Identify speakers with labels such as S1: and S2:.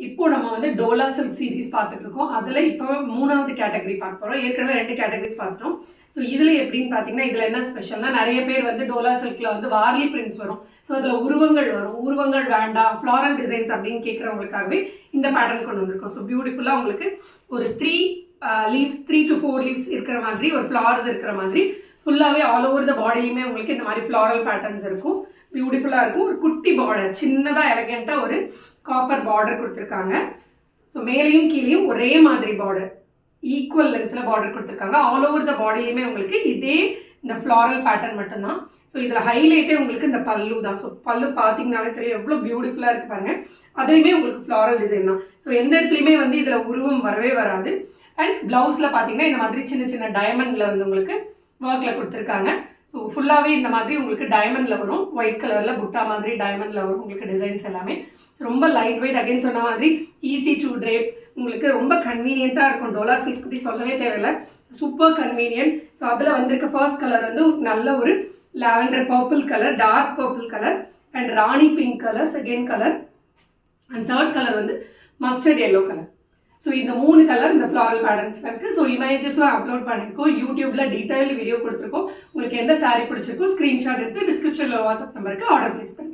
S1: இப்போ நம்ம வந்து டோலா சில்க் சீரீஸ் பார்த்துட்டு இருக்கோம். அதில் இப்போ 3வது கேட்டகரி பார்க்க போகிறோம். ஏற்கனவே 2 கேட்டகரிஸ் பார்த்துட்டோம். ஸோ இதில் எப்படின்னு பார்த்தீங்கன்னா, இதில் என்ன ஸ்பெஷல்னா, நிறைய பேர் வந்து டோலா சில்கில் வந்து வார்லி பிரிண்ட்ஸ் வரும். ஸோ அதில் உருவங்கள் வரும். உருவங்கள் வேண்டாம், ஃப்ளாரல் டிசைன்ஸ் அப்படின்னு கேட்குறவங்களுக்காகவே இந்த பேட்டர்ன் கொண்டு வந்திருக்கோம். ஸோ பியூட்டிஃபுல்லாக உங்களுக்கு ஒரு 3 லீவ்ஸ் 3 to 4 லீவ்ஸ் இருக்கிற மாதிரி, ஒரு ஃப்ளார்ஸ் இருக்கிற மாதிரி, ஃபுல்லாகவே ஆல் ஓவர் த பாடிலையுமே உங்களுக்கு இந்த மாதிரி ஃப்ளாரல் பேட்டர்ன்ஸ் இருக்கும். பியூட்டிஃபுல்லாக இருக்கும். ஒரு குட்டி பார்டர், சின்னதாக எலகெண்ட்டாக ஒரு காப்பர் பார்டர் கொடுத்துருக்காங்க. ஸோ மேலேயும் கீழேயும் ஒரே மாதிரி பார்டர், ஈக்குவல் லென்த்தில் பார்டர் கொடுத்துருக்காங்க. ஆல் ஓவர் த பாடியிலையுமே உங்களுக்கு இதே இந்த ஃப்ளாரல் பேட்டர்ன் மட்டும்தான். ஸோ இதில் ஹைலைட்டே உங்களுக்கு இந்த பல்லு தான். ஸோ பல்லு பார்த்தீங்கன்னாலே தெரியும் எவ்வளோ பியூட்டிஃபுல்லாக இருக்கு பாருங்க. அதுலேயுமே உங்களுக்கு ஃப்ளாரல் டிசைன் தான். ஸோ எந்த இடத்துலையுமே வந்து இதில் உருவம் வரவே வராது. அண்ட் ப்ளவுஸில் பார்த்தீங்கன்னா இந்த மாதிரி சின்ன சின்ன டைமண்டில் வந்து உங்களுக்கு ஒர்க்கில் கொடுத்துருக்காங்க. ஸோ ஃபுல்லாகவே இந்த மாதிரி உங்களுக்கு டைமண்டில் வரும். ஒயிட் கலரில் புட்டா மாதிரி டைமண்டில் வரும் உங்களுக்கு டிசைன்ஸ் எல்லாமே. ஸோ ரொம்ப லைட் வெயிட், அகைன் சொன்ன மாதிரி ஈஸி டு ட்ரேப், உங்களுக்கு ரொம்ப கன்வீனியண்ட்டாக இருக்கும். டோலா சில்க் பற்றி சொல்லவே தேவையில்லை. Super convenient. ஸோ அதில் வந்திருக்க ஃபர்ஸ்ட் கலர் வந்து நல்ல ஒரு lavender purple colour, dark purple colour and Rani pink colour second colour and third colour வந்து மஸ்டர்ட் எல்லோ கலர். ஸோ இந்த 3 கலர் இந்த ஃப்ளாரல் பேட்டர்ன்ஸில் இருக்குது. ஸோ இமேஜஸும் அப்லோட் பண்ணியிருக்கோம். யூடியூப்பில் டீட்டெயில் வீடியோ கொடுத்துருக்கோம். உங்களுக்கு எந்த சாரீ பிடிச்சிருக்கோ ஸ்க்ரீன்ஷாட் எடுத்து டிஸ்கிரிப்ஷனில் வாட்ஸ்அப் நம்பருக்கு ஆர்டர் ப்ளேஸ் பண்ணி